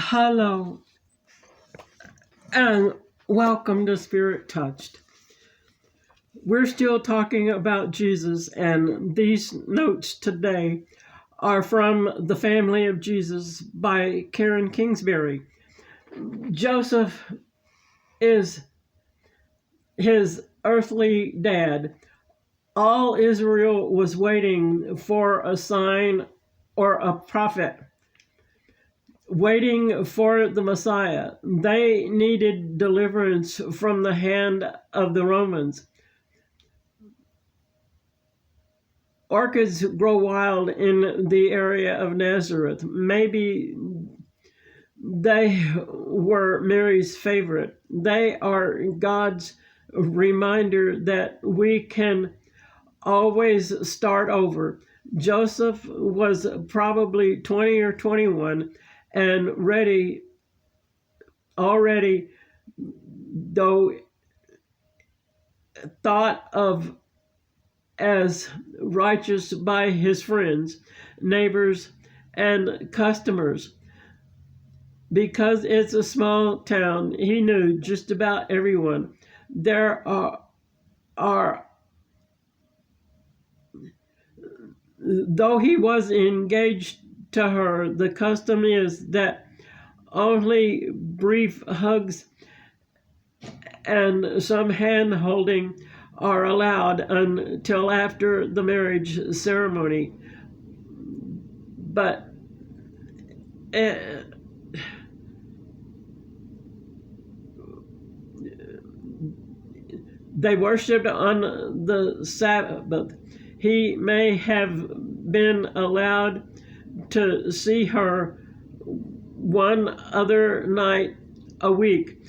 Hello and welcome to Spirit Touched. We're still talking about Jesus, and these notes today are from The Family of Jesus by Karen Kingsbury. Joseph is his earthly dad. All Israel was waiting for a sign or a prophet, waiting for the Messiah. They needed deliverance from the hand of the Romans. Orchids grow wild in the area of Nazareth. Maybe they were Mary's favorite. They are God's reminder that we can always start over. Joseph was probably 20 or 21 and already, though thought of as righteous by his friends, neighbors, and customers. Because it's a small town, he knew just about everyone. There are though he was engaged to her, the custom is that only brief hugs and some hand holding are allowed until after the marriage ceremony. But they worshipped on the Sabbath. He may have been allowed to see her one other night a week.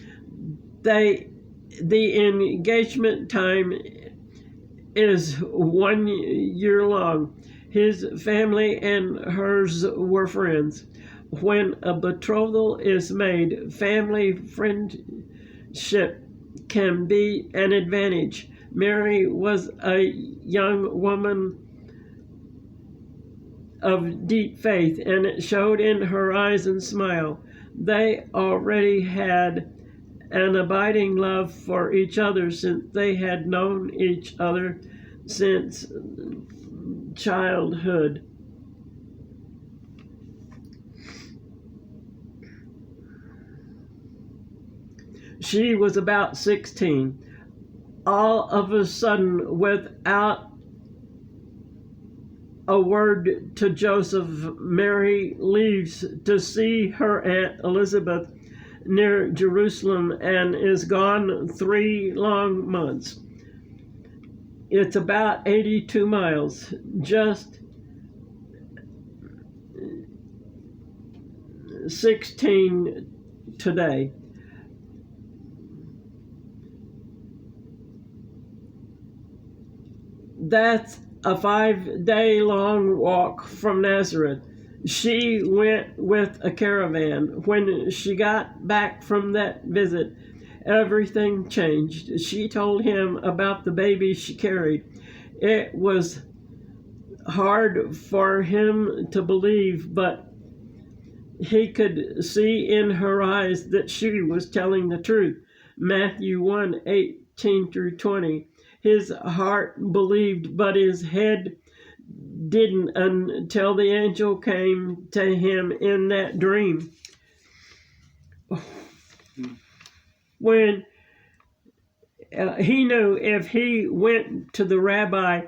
The engagement time is 1 year long. His family and hers were friends. When a betrothal is made, family friendship can be an advantage. Mary was a young woman of deep faith, and it showed in her eyes and smile. They already had an abiding love for each other since they had known each other since childhood. She was about 16. All of a sudden, without a word to Joseph, Mary leaves to see her Aunt Elizabeth near Jerusalem and is gone 3 long months. It's about 82 miles, just 16 today. That's a 5-day long walk from Nazareth. She went with a caravan. When she got back from that visit, everything changed. She told him about the baby she carried. It was hard for him to believe, but he could see in her eyes that she was telling the truth. Matthew 1:18 through 20. His heart believed, but his head didn't until the angel came to him in that dream. When he knew if he went to the rabbi,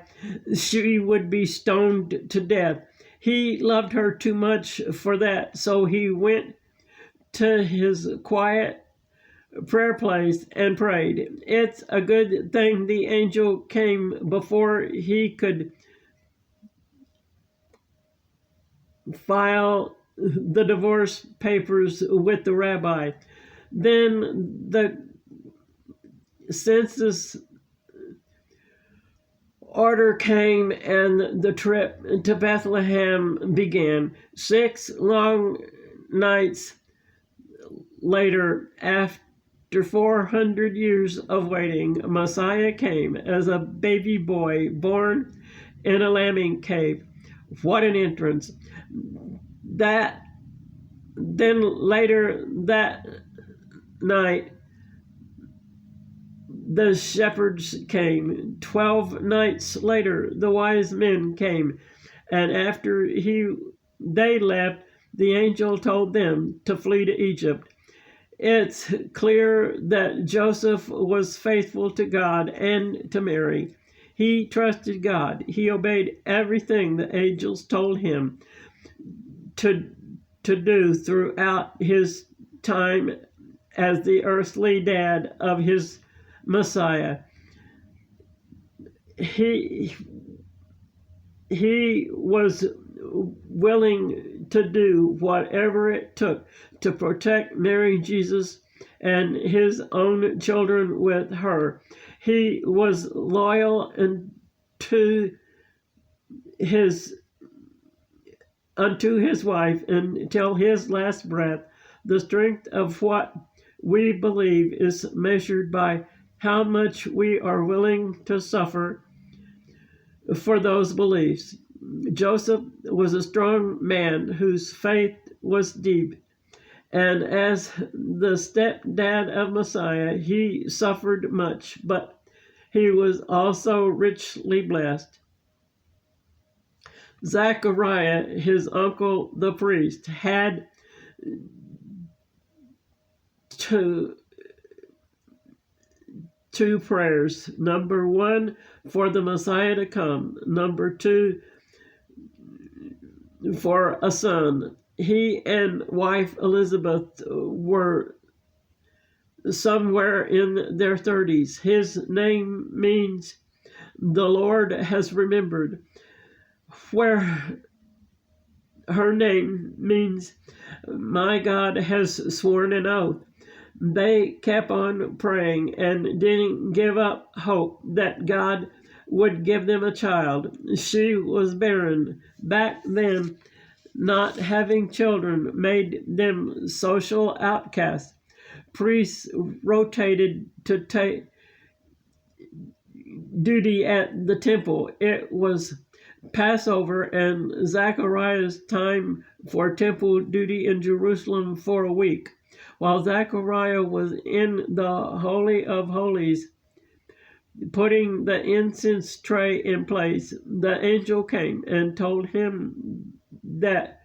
she would be stoned to death. He loved her too much for that, so he went to his quiet prayer place and prayed. It's a good thing the angel came before he could file the divorce papers with the rabbi. Then the census order came and the trip to Bethlehem began. 6 long nights later, after 400 years of waiting, Messiah came as a baby boy born in a lambing cave. What an entrance! That Then later that night, the shepherds came. 12 nights later, the wise men came. And after they left, the angel told them to flee to Egypt. It's clear that Joseph was faithful to God and to Mary. He trusted God. He obeyed everything the angels told him to do throughout his time as the earthly dad of his Messiah. He was willing to do whatever it took to protect Mary, Jesus, and his own children with her. He was loyal unto his wife until his last breath. The strength of what we believe is measured by how much we are willing to suffer for those beliefs. Joseph was a strong man whose faith was deep, and as the stepdad of Messiah, he suffered much, but he was also richly blessed. Zachariah, his uncle the priest, had two prayers. Number one, for the Messiah to come. Number two, for a son. He and wife Elizabeth were somewhere in their 30s. His name means the Lord has remembered, where her name means my God has sworn an oath. They kept on praying and didn't give up hope that God would give them a child. She was barren. Back then, not having children made them social outcasts. Priests rotated to take duty at the temple. It was Passover and Zachariah's time for temple duty in Jerusalem for a week. While Zachariah was in the Holy of Holies, putting the incense tray in place, the angel came and told him that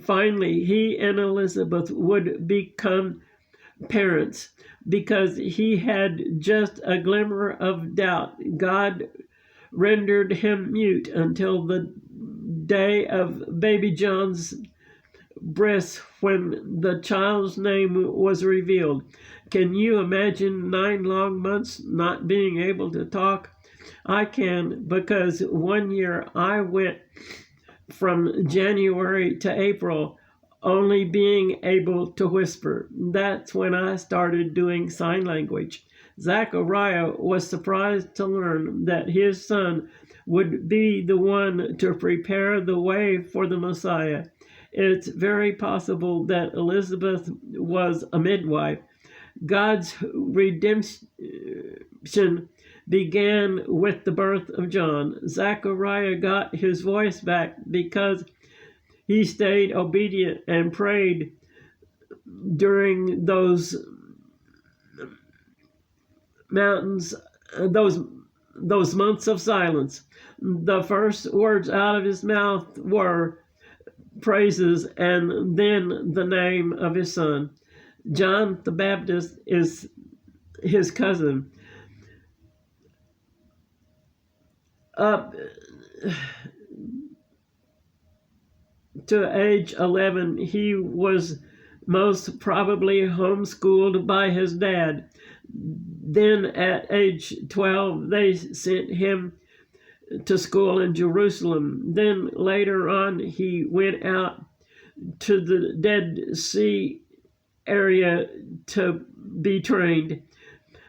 finally he and Elizabeth would become parents, because he had just a glimmer of doubt. God rendered him mute until the day of baby John's birth, when the child's name was revealed. Can you imagine 9 long months not being able to talk? I can, because one year I went from January to April only being able to whisper. That's when I started doing sign language. Zachariah was surprised to learn that his son would be the one to prepare the way for the Messiah. It's very possible that Elizabeth was a midwife. God's redemption began with the birth of John. Zachariah got his voice back because he stayed obedient and prayed during those months of silence. The first words out of his mouth were praises and then the name of his son. John the Baptist is his cousin. Up to age 11, he was most probably homeschooled by his dad. Then at age 12, they sent him to school in Jerusalem. Then later on, he went out to the Dead Sea area to be trained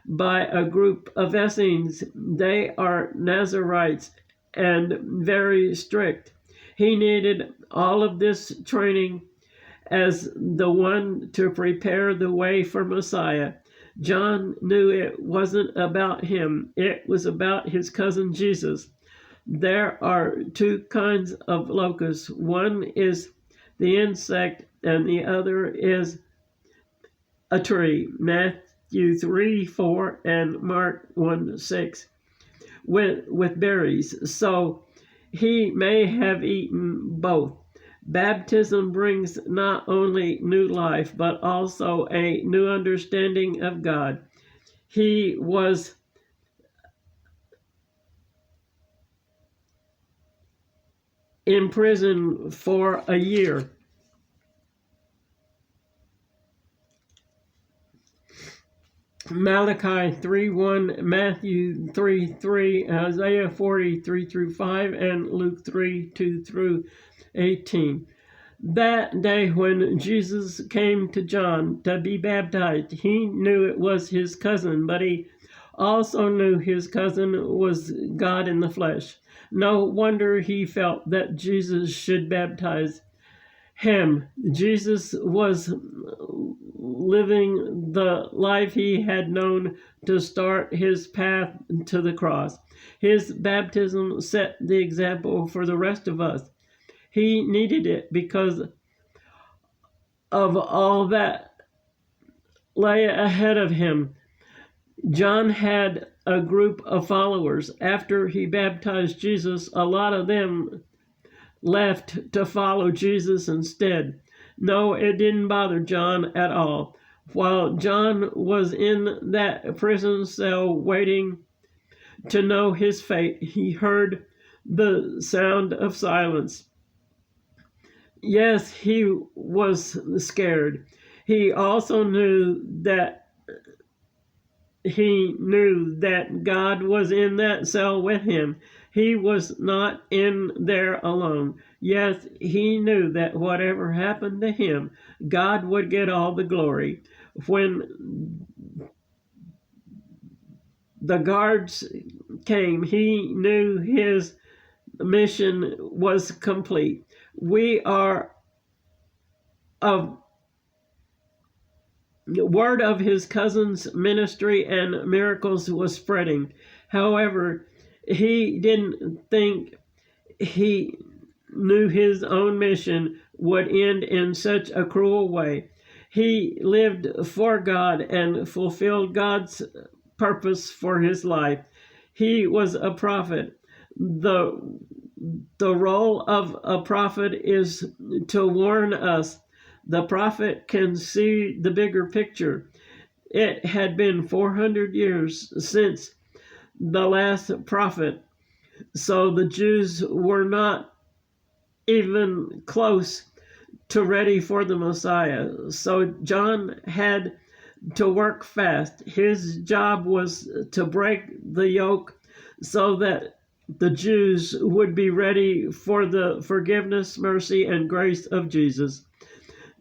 by a group of Essenes. They are Nazarites and very strict. He needed all of this training as the one to prepare the way for Messiah. John knew it wasn't about him. It was about his cousin Jesus. There are 2 kinds of locusts. One is the insect, and the other is a tree. Matthew 3:4 and Mark 1:6 with berries. So he may have eaten both. Baptism brings not only new life, but also a new understanding of God. He was in prison for a year. Malachi 3:1, Matthew 3:3, Isaiah 40:3-5, and Luke 3:2-18. That day when Jesus came to John to be baptized, he knew it was his cousin, but he also knew his cousin was God in the flesh. No wonder he felt that Jesus should baptize him. Jesus was living the life he had known to start his path to the cross. His baptism set the example for the rest of us. He needed it because of all that lay ahead of him. John had a group of followers. After he baptized Jesus, a lot of them left to follow Jesus instead. No, it didn't bother John at all. While John was in that prison cell waiting to know his fate, he heard the sound of silence. Yes, he was scared. He also knew that God was in that cell with him. He was not in there alone. Yes, he knew that whatever happened to him, God would get all the glory. When the guards came, he knew his mission was complete. We are of the word of his cousin's ministry and miracles was spreading. However, he didn't think he knew his own mission would end in such a cruel way. He lived for God and fulfilled God's purpose for his life. He was a prophet. The role of a prophet is to warn us. The prophet can see the bigger picture. It had been 400 years since the last prophet, so the Jews were not even close to ready for the Messiah. So John had to work fast. His job was to break the yoke so that the Jews would be ready for the forgiveness, mercy, and grace of Jesus.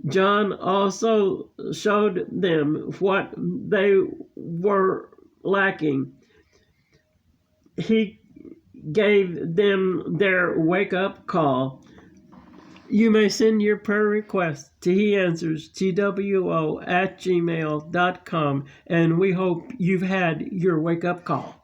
John also showed them what they were lacking. He gave them their wake-up call. You may send your prayer requests to heanswers@gmail.com, and we hope you've had your wake-up call.